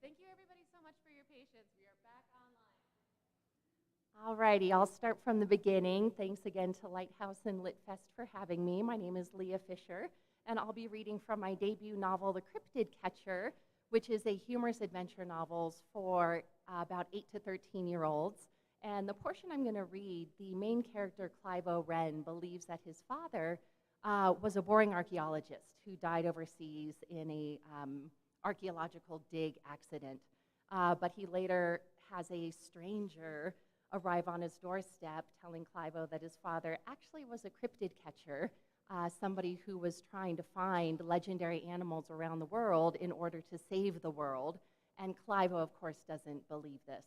Thank you, everybody, so much for your patience. We are back online. All righty, I'll start from the beginning. Thanks again to Lighthouse and LitFest for having me. My name is Leah Fisher, and I'll be reading from my debut novel, The Cryptid Catcher, which is a humorous adventure novel for about 8 to 13-year-olds. And the portion I'm going to read, the main character, Clive Wren, believes that his father was a boring archaeologist who died overseas in a archaeological dig accident. But he later has a stranger arrive on his doorstep telling Clivo that his father actually was a cryptid catcher, somebody who was trying to find legendary animals around the world in order to save the world. And Clivo, of course, doesn't believe this.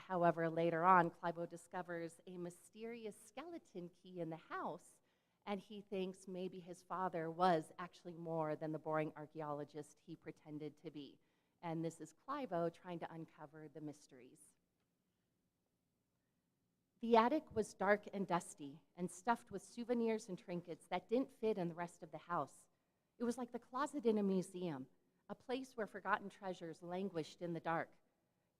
However, later on, Clivo discovers a mysterious skeleton key in the house, and he thinks maybe his father was actually more than the boring archaeologist he pretended to be. And this is Clivo trying to uncover the mysteries. The attic was dark and dusty and stuffed with souvenirs and trinkets that didn't fit in the rest of the house. It was like the closet in a museum, a place where forgotten treasures languished in the dark.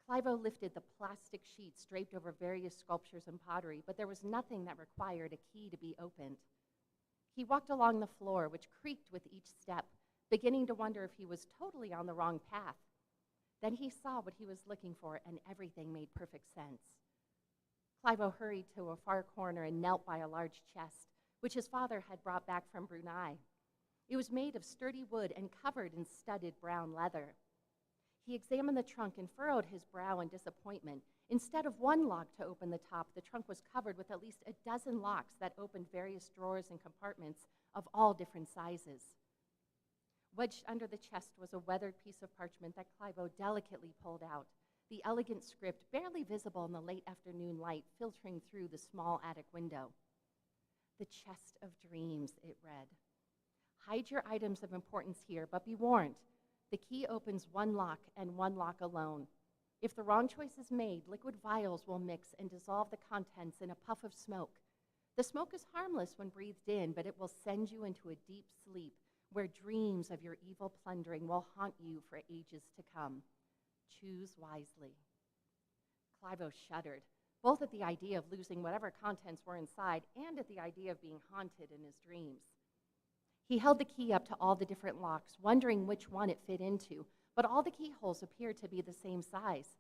Clivo lifted the plastic sheets draped over various sculptures and pottery, but there was nothing that required a key to be opened. He walked along the floor, which creaked with each step, beginning to wonder if he was totally on the wrong path. Then he saw what he was looking for, and everything made perfect sense. Clivo hurried to a far corner and knelt by a large chest, which his father had brought back from Brunei. It was made of sturdy wood and covered in studded brown leather. He examined the trunk and furrowed his brow in disappointment. Instead of one lock to open the top, the trunk was covered with at least a dozen locks that opened various drawers and compartments of all different sizes. Wedged under the chest was a weathered piece of parchment that Clivo delicately pulled out, the elegant script barely visible in the late afternoon light filtering through the small attic window. "The chest of dreams," it read. "Hide your items of importance here, but be warned. The key opens one lock and one lock alone. If the wrong choice is made, liquid vials will mix and dissolve the contents in a puff of smoke. The smoke is harmless when breathed in, but it will send you into a deep sleep where dreams of your evil plundering will haunt you for ages to come. Choose wisely." Clivo shuddered, both at the idea of losing whatever contents were inside and at the idea of being haunted in his dreams. He held the key up to all the different locks, wondering which one it fit into, but all the keyholes appeared to be the same size.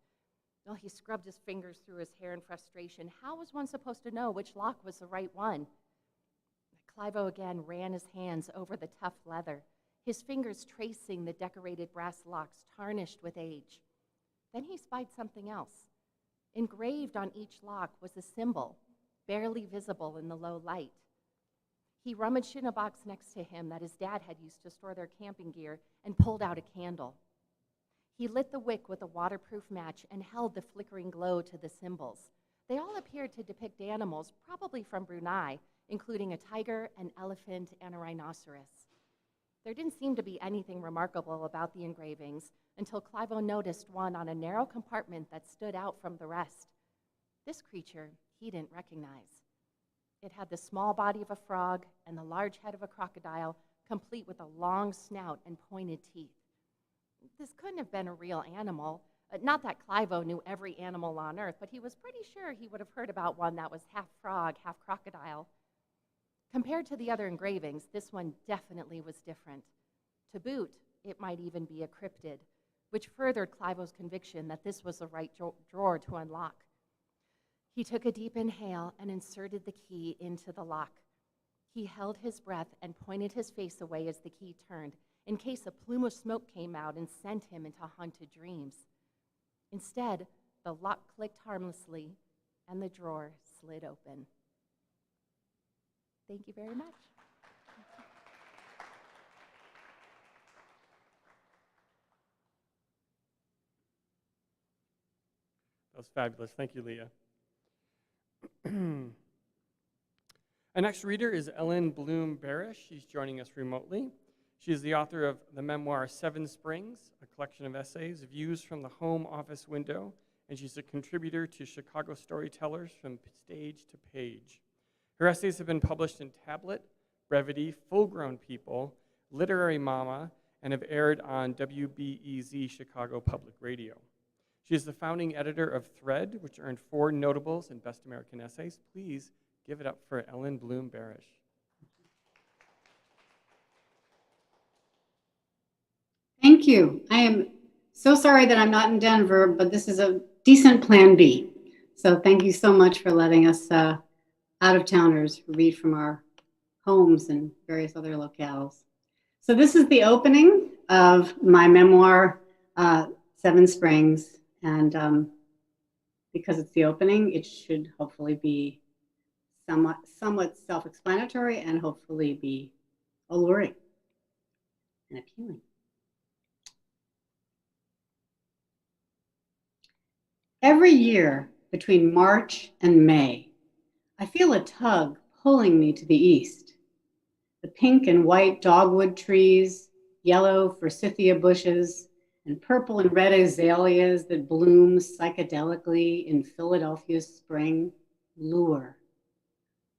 Well, he scrubbed his fingers through his hair in frustration. How was one supposed to know which lock was the right one? Clivo again ran his hands over the tough leather, his fingers tracing the decorated brass locks tarnished with age. Then he spied something else. Engraved on each lock was a symbol, barely visible in the low light. He rummaged in a box next to him that his dad had used to store their camping gear and pulled out a candle. He lit the wick with a waterproof match and held the flickering glow to the symbols. They all appeared to depict animals, probably from Brunei, including a tiger, an elephant, and a rhinoceros. There didn't seem to be anything remarkable about the engravings until Clivo noticed one on a narrow compartment that stood out from the rest. This creature he didn't recognize. It had the small body of a frog and the large head of a crocodile, complete with a long snout and pointed teeth. This couldn't have been a real animal. Not that Clivo knew every animal on Earth, but he was pretty sure he would have heard about one that was half frog, half crocodile. Compared to the other engravings, this one definitely was different. To boot, it might even be a cryptid, which furthered Clivo's conviction that this was the right drawer to unlock. He took a deep inhale and inserted the key into the lock. He held his breath and pointed his face away as the key turned, in case a plume of smoke came out and sent him into haunted dreams. Instead, the lock clicked harmlessly, and the drawer slid open. Thank you very much. That was fabulous. Thank you, Leah. Our next reader is Ellen Bloom Bearish. She's joining us remotely. She is the author of the memoir Seven Springs, a collection of essays, views from the home office window, and she's a contributor to Chicago Storytellers from Stage to Page. Her essays have been published in Tablet, Brevity, Full Grown People, Literary Mama, and have aired on WBEZ Chicago Public Radio. She is the founding editor of Thread, which earned 4 notables and Best American Essays. Please give it up for Ellen Bloom Bearish. Thank you. I am so sorry that I'm not in Denver, but this is a decent plan B. So thank you so much for letting us out-of-towners read from our homes and various other locales. So this is the opening of my memoir, Seven Springs. And because it's the opening, it should hopefully be somewhat self-explanatory and hopefully be alluring and appealing. Every year between March and May, I feel a tug pulling me to the east. The pink and white dogwood trees, yellow forsythia bushes, and purple and red azaleas that bloom psychedelically in Philadelphia's spring lure.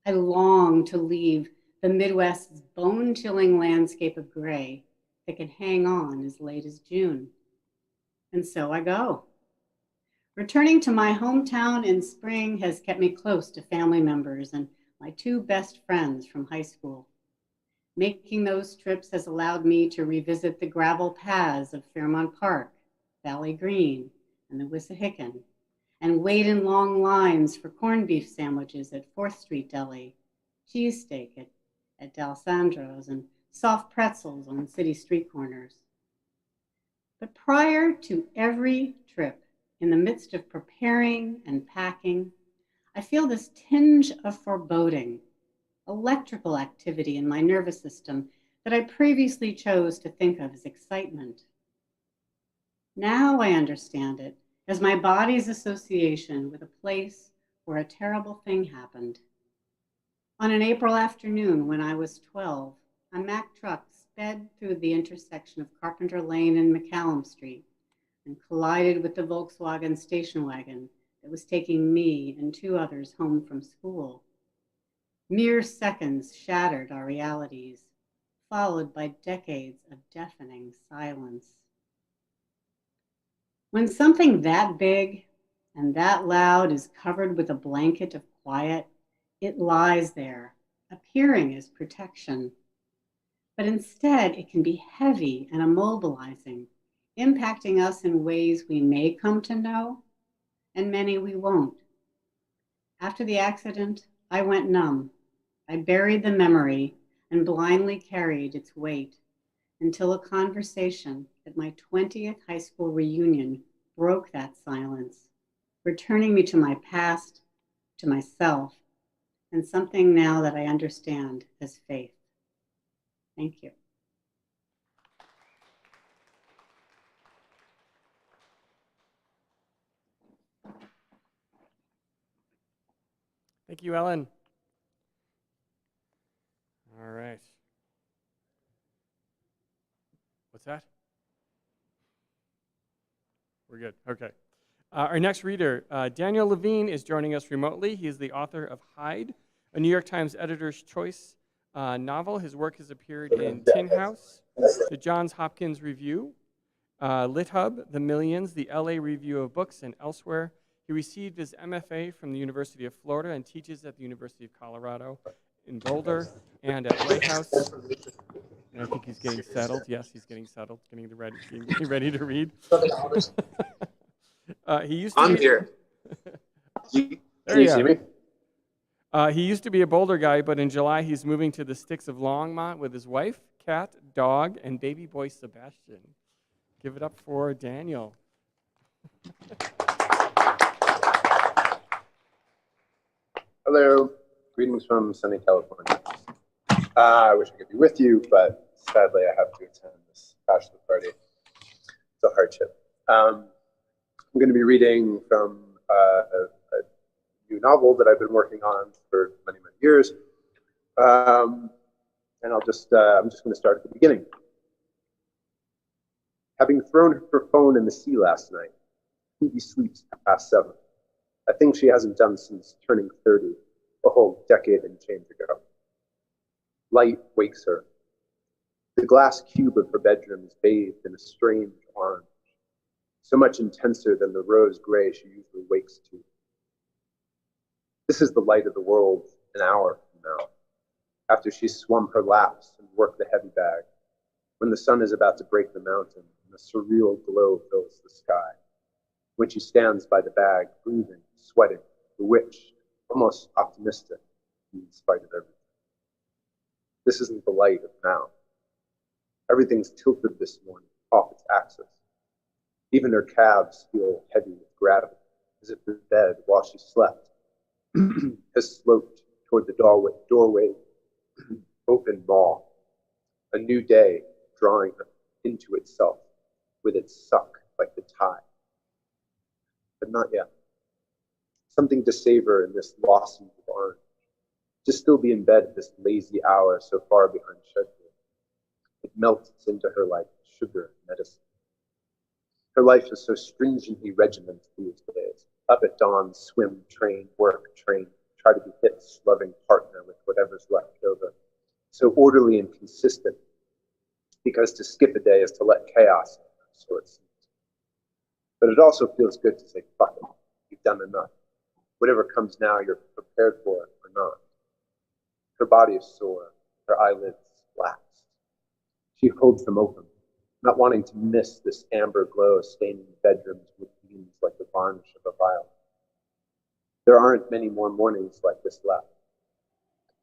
I long to leave the Midwest's bone-chilling landscape of gray that can hang on as late as June. And so I go. Returning to my hometown in spring has kept me close to family members and my 2 best friends from high school. Making those trips has allowed me to revisit the gravel paths of Fairmount Park, Valley Green, and the Wissahickon, and wait in long lines for corned beef sandwiches at 4th Street Deli, cheesesteak at D'Alessandro's, and soft pretzels on city street corners. But prior to every trip, in the midst of preparing and packing, I feel this tinge of foreboding, electrical activity in my nervous system that I previously chose to think of as excitement. Now I understand it as my body's association with a place where a terrible thing happened. On an April afternoon when I was 12, a Mack truck sped through the intersection of Carpenter Lane and McCallum Street and collided with the Volkswagen station wagon that was taking me and 2 others home from school. Mere seconds shattered our realities, followed by decades of deafening silence. When something that big and that loud is covered with a blanket of quiet, it lies there, appearing as protection. But instead, it can be heavy and immobilizing, impacting us in ways we may come to know, and many we won't. After the accident, I went numb. I buried the memory and blindly carried its weight until a conversation at my 20th high school reunion broke that silence, returning me to my past, to myself, and something now that I understand as faith. Thank you. Thank you, Ellen. All right. What's that? We're good. Okay. Our next reader, Daniel Levine, is joining us remotely. He is the author of Hide, a New York Times Editor's Choice novel. His work has appeared in Tin House, the Johns Hopkins Review, LitHub, The Millions, the LA Review of Books, and elsewhere. He received his MFA from the University of Florida and teaches at the University of Colorado in Boulder and at Lighthouse. And I think he's getting settled. Yes, he's getting settled, getting ready to read. He used to I'm be, here. Can you see me? He used to be a Boulder guy, but in July he's moving to the sticks of Longmont with his wife, cat, dog, and baby boy Sebastian. Give it up for Daniel. Hello. Greetings from sunny California. I wish I could be with you, but sadly I have to attend this bachelor party. It's a hardship. I'm going to be reading from a new novel that I've been working on for many, many years. And I'm just going to start at the beginning. Having thrown her phone in the sea last night, Phoebe sleeps past 7. A thing she hasn't done since turning 30, a whole decade and change ago. Light wakes her. The glass cube of her bedroom is bathed in a strange orange, so much intenser than the rose gray she usually wakes to. This is the light of the world an hour from now, after she's swum her laps and worked the heavy bag, when the sun is about to break the mountain and a surreal glow fills the sky, when she stands by the bag, breathing, sweating, bewitched, almost optimistic, in spite of everything. This isn't the light of now. Everything's tilted this morning, off its axis. Even her calves feel heavy with gravity, as if the bed, while she slept, has sloped toward the doorway open maw, a new day drawing her into itself, with its suck like the tide. But not yet. Something to savor in this lawsuit of orange, to still be in bed at this lazy hour so far behind schedule. It melts into her like sugar medicine. Her life is so stringently regimented these days. Up at dawn, swim, train, work, train, try to be Hit's loving partner with whatever's left over. So orderly and consistent, because to skip a day is to let chaos in, so it seems. But it also feels good to say, fuck it, you've done enough. Whatever comes now, you're prepared for it or not. Her body is sore, her eyelids lapsed. She holds them open, not wanting to miss this amber glow staining the bedrooms with beams like the varnish of a violet. There aren't many more mornings like this left.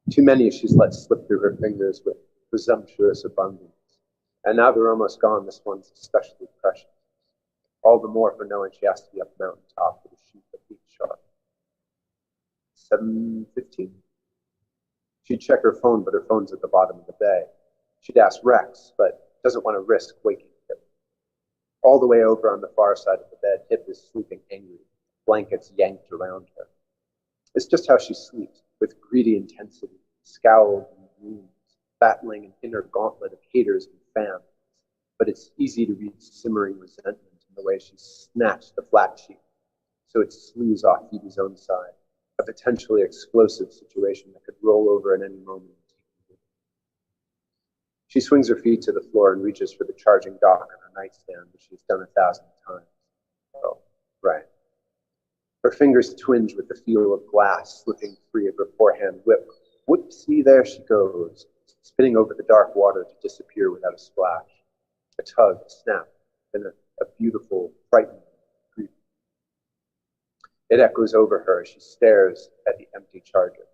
Too many she's let slip through her fingers with presumptuous abundance. And now they're almost gone, this one's especially precious. All the more for knowing she has to be up mountaintop with a sheet of heat sharp. 7:15. She'd check her phone, but her phone's at the bottom of the bay. She'd ask Rex, but doesn't want to risk waking Hip. All the way over on the far side of the bed, Hip is sleeping angry, blankets yanked around her. It's just how she sleeps, with greedy intensity, scowled and wounds, battling an inner gauntlet of haters and fans. But it's easy to read simmering resentment in the way she snatched the flat sheet, so it slews off Phoebe's own side, a potentially explosive situation that could roll over at any moment. She swings her feet to the floor and reaches for the charging dock on her nightstand, which she's done 1,000 times. Oh, right. Her fingers twinge with the feel of glass slipping free of her forehand whip. Whoopsie, there she goes, spinning over the dark water to disappear without a splash. A tug, a snap, then a beautiful, frightening grief. It echoes over her as she stares at the empty charger.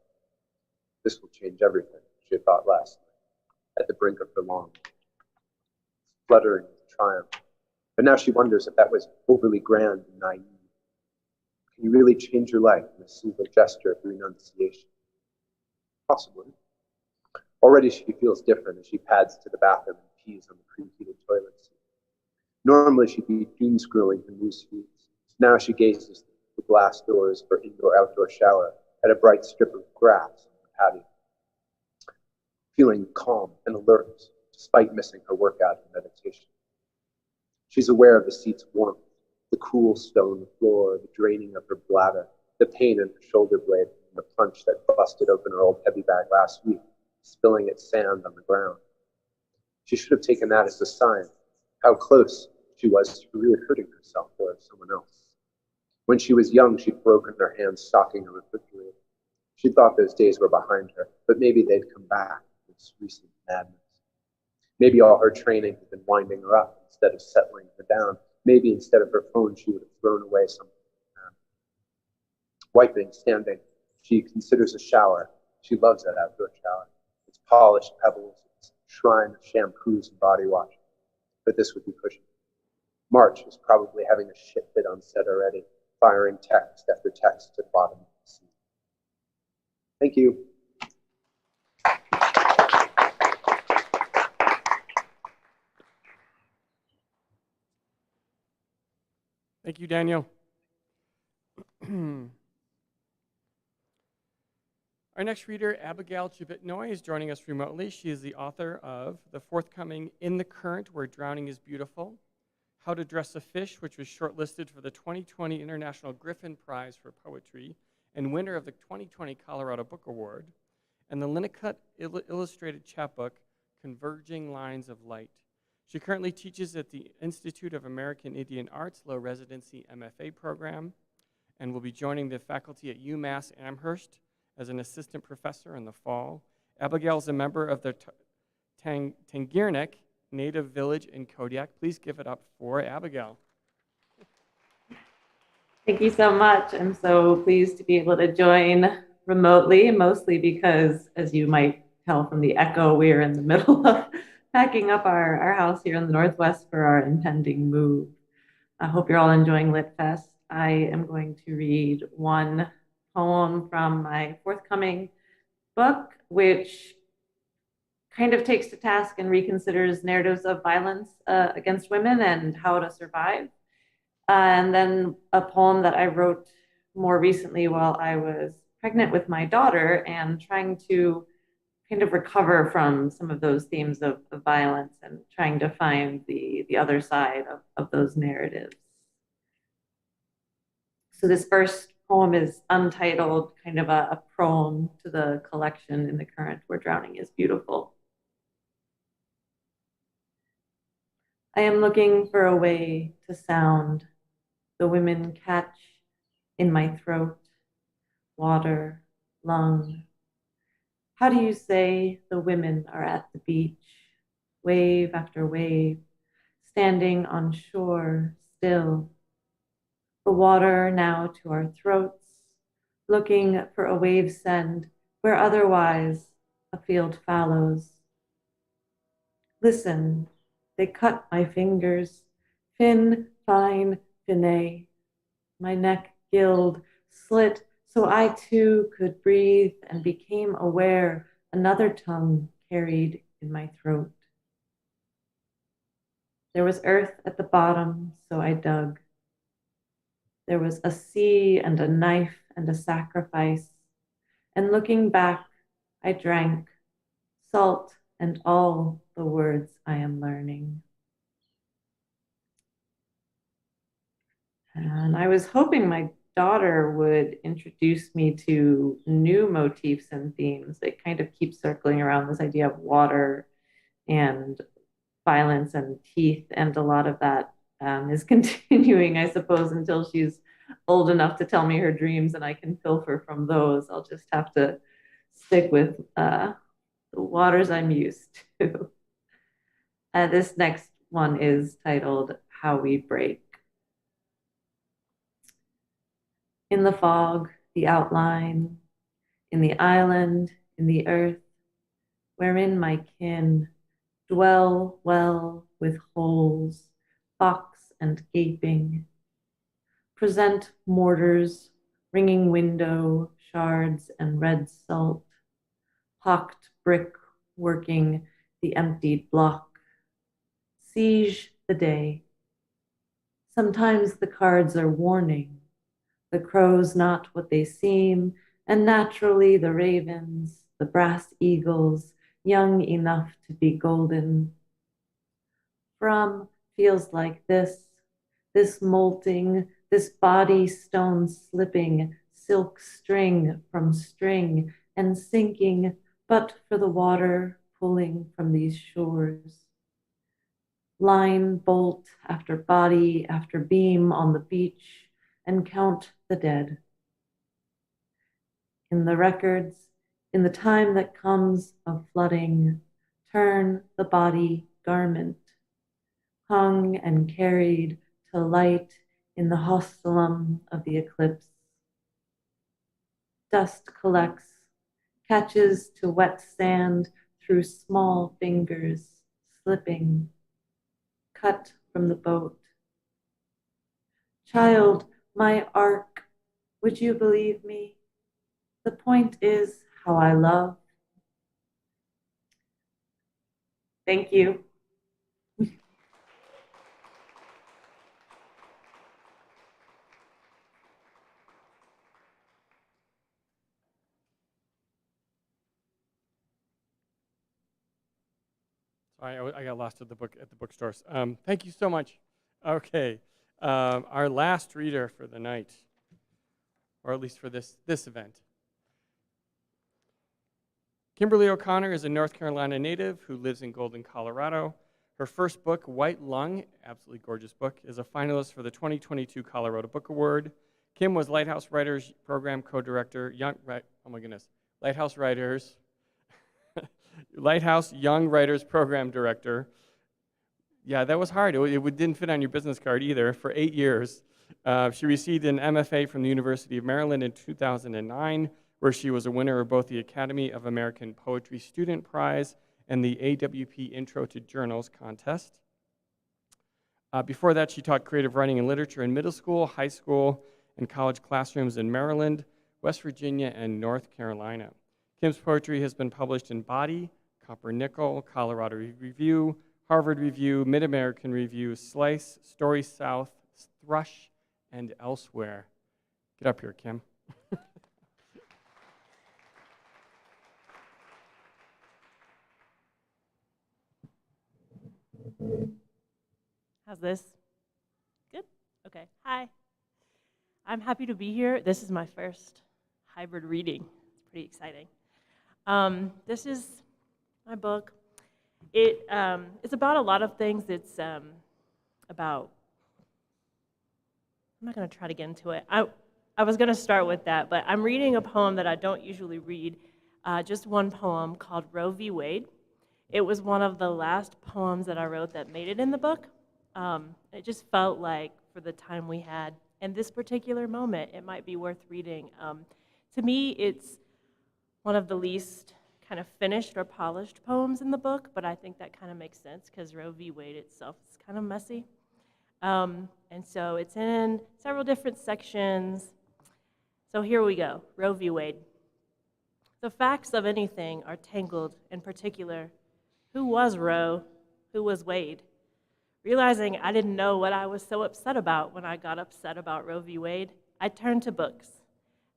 This will change everything, she had thought last night, at the brink of her longing. Fluttering with triumph. But now she wonders if that was overly grand and naive. Can you really change your life in a single gesture of renunciation? Possibly. Already she feels different as she pads to the bathroom and pees on the preheated toilet seat. Normally she'd be doom-scrolling her news feeds. Now she gazes through the glass doors for indoor-outdoor shower at a bright strip of grass on the patio, feeling calm and alert despite missing her workout and meditation. She's aware of the seat's warmth, the cool stone floor, the draining of her bladder, the pain in her shoulder blade, and the punch that busted open her old heavy bag last week, spilling its sand on the ground. She should have taken that as a sign, how close she was to really hurting herself or someone else. When she was young, she'd broken her hand stocking a refrigerator. She thought those days were behind her, but maybe they'd come back with this recent madness. Maybe all her training had been winding her up instead of settling her down. Maybe instead of her phone, she would have thrown away something. Wiping, standing, she considers a shower. She loves that outdoor shower. Its polished pebbles, its shrine of shampoos and body wash. But this would be pushing. March was probably having a shit fit on set already, firing text after text to the bottom of the sea. Thank you. Thank you, Daniel. Our next reader, Abigail Chibitnoy, is joining us remotely. She is the author of the forthcoming In the Current, Where Drowning is Beautiful, How to Dress a Fish, which was shortlisted for the 2020 International Griffin Prize for Poetry and winner of the 2020 Colorado Book Award, and the Linnecut Illustrated Chapbook, Converging Lines of Light. She currently teaches at the Institute of American Indian Arts Low Residency MFA program and will be joining the faculty at UMass Amherst as an assistant professor in the fall. Abigail is a member of the Tangirnik Native Village in Kodiak. Please give it up for Abigail. Thank you so much. I'm so pleased to be able to join remotely, mostly because, as you might tell from the echo, we are in the middle of packing up our house here in the Northwest for our impending move. I hope you're all enjoying Lit Fest. I am going to read one poem from my forthcoming book, which kind of takes to task and reconsiders narratives of violence against women and how to survive. And then a poem that I wrote more recently while I was pregnant with my daughter and trying to kind of recover from some of those themes of violence and trying to find the other side of those narratives. So this first poem is untitled, kind of a proem to the collection In the Current Where Drowning is Beautiful. I am looking for a way to sound the women catch in my throat, water, lung. How do you say the women are at the beach, wave after wave, standing on shore still, the water now to our throats, looking for a wave send where otherwise a field fallows. Listen, they cut my fingers, fin, fine, finet. My neck gilled, slit, so I too could breathe and became aware another tongue carried in my throat. There was earth at the bottom, so I dug. There was a sea and a knife and a sacrifice. And looking back, I drank salt and all the words I am learning. And I was hoping my daughter would introduce me to new motifs and themes that kind of keep circling around this idea of water and violence and teeth. And a lot of that is continuing, I suppose, until she's old enough to tell me her dreams and I can pilfer from those. I'll just have to stick with the waters I'm used to. This next one is titled How We Break. In the fog, the outline, in the island, in the earth, wherein my kin dwell well with holes, box and gaping, present mortars, ringing window, shards and red salt, pocked brick working the emptied block. Siege the day. Sometimes the cards are warning, the crows not what they seem, and naturally the ravens, the brass eagles, young enough to be golden. From feels like this molting, this body stone slipping, silk string from string, and sinking, but for the water pulling from these shores. Line bolt after body after beam on the beach, and count the dead. In the records, in the time that comes of flooding, turn the body garment, hung and carried to light in the hostelum of the eclipse. Dust collects, catches to wet sand through small fingers, slipping, cut from the boat. Child, my ark, would you believe me? The point is how I love. Thank you. I got lost at the bookstores. Thank you so much. Okay, our last reader for the night, or at least for this event. Kimberly O'Connor is a North Carolina native who lives in Golden, Colorado. Her first book, White Lung, absolutely gorgeous book, is a finalist for the 2022 Colorado Book Award. Kim was Lighthouse Writers Program co-director, Lighthouse Young Writers Program Director. Yeah, that was hard. It didn't fit on your business card either for 8 years. She received an MFA from the University of Maryland in 2009, where she was a winner of both the Academy of American Poetry Student Prize and the AWP Intro to Journals contest. Before that, she taught creative writing and literature in middle school, high school, and college classrooms in Maryland, West Virginia, and North Carolina. Kim's poetry has been published in Body, Copper Nickel, Colorado Review, Harvard Review, Mid-American Review, Slice, Story South, Thrush, and elsewhere. Get up here, Kim. How's this? Good? Okay. Hi. I'm happy to be here. This is my first hybrid reading. It's pretty exciting. This is my book. It's about a lot of things. It's about, I'm not going to try to get into it. I was going to start with that, but I'm reading a poem that I don't usually read, just one poem called Roe v. Wade. It was one of the last poems that I wrote that made it in the book. It just felt like, for the time we had, and this particular moment, it might be worth reading. To me, it's one of the least kind of finished or polished poems in the book, but I think that kind of makes sense because Roe v. Wade itself is kind of messy. And so it's in several different sections. So here we go, Roe v. Wade. The facts of anything are tangled, in particular. Who was Roe? Who was Wade? Realizing I didn't know what I was so upset about when I got upset about Roe v. Wade, I turned to books.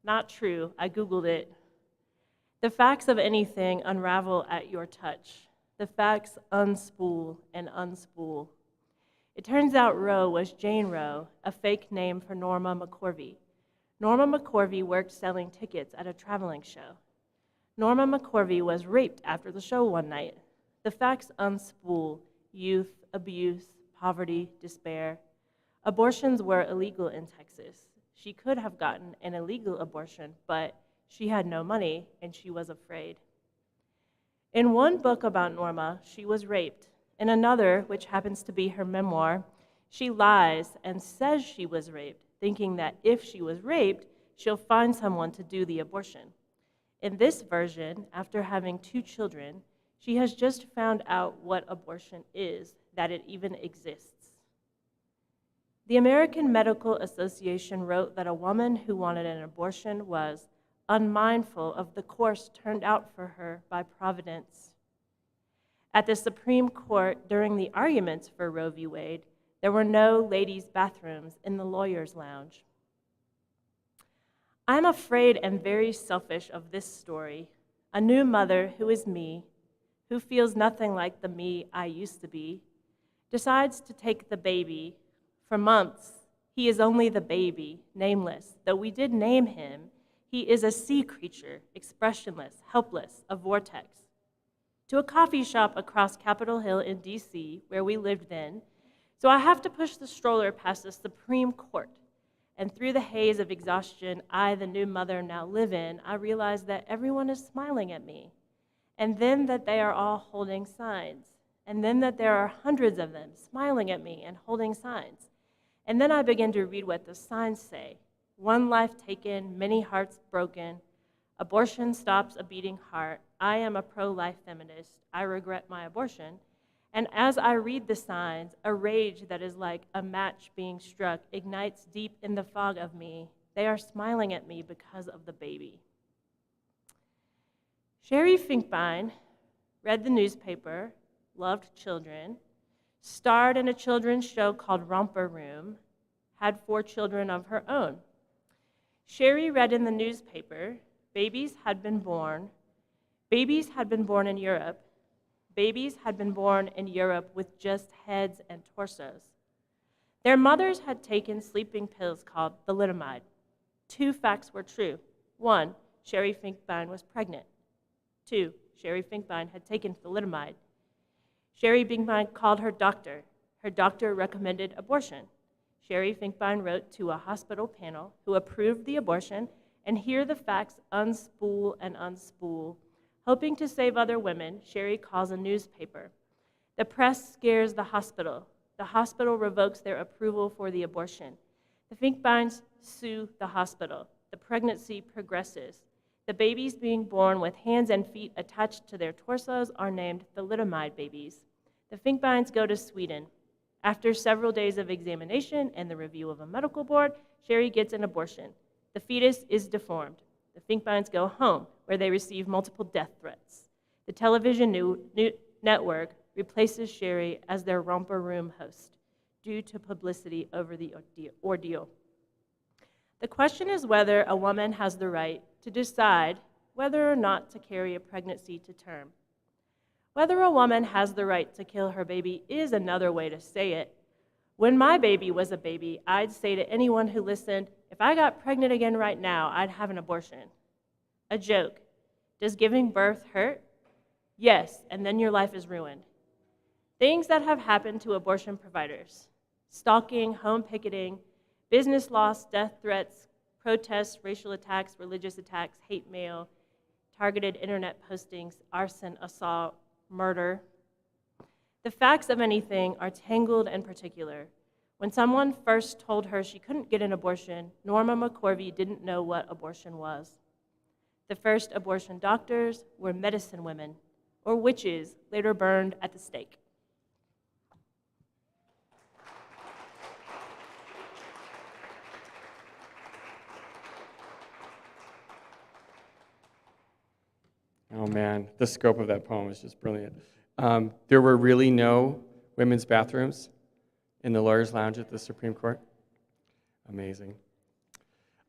Not true, I Googled it. The facts of anything unravel at your touch. The facts unspool and unspool. It turns out Roe was Jane Roe, a fake name for Norma McCorvey. Norma McCorvey worked selling tickets at a traveling show. Norma McCorvey was raped after the show one night. The facts unspool: youth, abuse, poverty, despair. Abortions were illegal in Texas. She could have gotten an illegal abortion, but she had no money and she was afraid. In one book about Norma, she was raped. In another, which happens to be her memoir, she lies and says she was raped, thinking that if she was raped, she'll find someone to do the abortion. In this version, after having 2 children, she has just found out what abortion is, that it even exists. The American Medical Association wrote that a woman who wanted an abortion was unmindful of the course turned out for her by Providence. At the Supreme Court, during the arguments for Roe v. Wade, there were no ladies' bathrooms in the lawyer's lounge. I'm afraid and very selfish of this story. A new mother who is me, who feels nothing like the me I used to be, decides to take the baby. For months, he is only the baby, nameless. Though we did name him, he is a sea creature, expressionless, helpless, a vortex. To a coffee shop across Capitol Hill in D.C., where we lived then, so I have to push the stroller past the Supreme Court. And through the haze of exhaustion I, the new mother, now live in, I realize that everyone is smiling at me. And then that they are all holding signs. And then that there are hundreds of them smiling at me and holding signs. And then I begin to read what the signs say. 1 life taken, many hearts broken. Abortion stops a beating heart. I am a pro-life feminist. I regret my abortion. And as I read the signs, a rage that is like a match being struck ignites deep in the fog of me. They are smiling at me because of the baby. Sherry Finkbein read the newspaper, loved children, starred in a children's show called Romper Room, had 4 children of her own. Sherry read in the newspaper, babies had been born in Europe. Babies had been born in Europe with just heads and torsos. Their mothers had taken sleeping pills called thalidomide. 2 facts were true. 1, Sherry Finkbein was pregnant. 2, Sherry Finkbein had taken thalidomide. Sherry Finkbein called her doctor. Her doctor recommended abortion. Sherry Finkbein wrote to a hospital panel who approved the abortion, and here the facts unspool and unspool. Hoping to save other women, Sherry calls a newspaper. The press scares the hospital. The hospital revokes their approval for the abortion. The Finkbeins sue the hospital. The pregnancy progresses. The babies being born with hands and feet attached to their torsos are named thalidomide babies. The Finkbeins go to Sweden. After several days of examination and the review of a medical board, Sherry gets an abortion. The fetus is deformed. The Finkbeins go home, where they receive multiple death threats. The television network replaces Sherry as their romper room host due to publicity over the ordeal. The question is whether a woman has the right to decide whether or not to carry a pregnancy to term. Whether a woman has the right to kill her baby is another way to say it. When my baby was a baby, I'd say to anyone who listened, if I got pregnant again right now, I'd have an abortion. A joke. Does giving birth hurt? Yes, and then your life is ruined. Things that have happened to abortion providers: stalking, home picketing, business loss, death threats, protests, racial attacks, religious attacks, hate mail, targeted internet postings, arson, assault, murder. The facts of anything are tangled and particular. When someone first told her she couldn't get an abortion, Norma McCorvey didn't know what abortion was. The first abortion doctors were medicine women, or witches, later burned at the stake. Oh man, the scope of that poem is just brilliant. There were really no women's bathrooms in the lawyer's lounge at the Supreme Court. Amazing.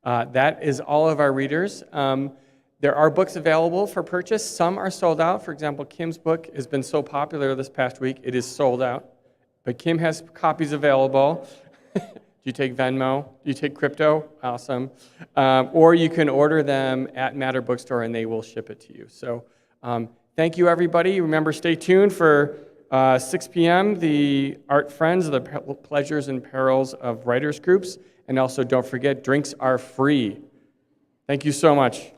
That is all of our readers. There are books available for purchase. Some are sold out. For example, Kim's book has been so popular this past week, it is sold out. But Kim has copies available. Do you take Venmo? Do you take crypto? Awesome. Or you can order them at Matter Bookstore and they will ship it to you. So thank you, everybody. Remember, stay tuned for 6 p.m., the Art Friends, the Pleasures and Perils of Writers Groups. And also, don't forget, drinks are free. Thank you so much.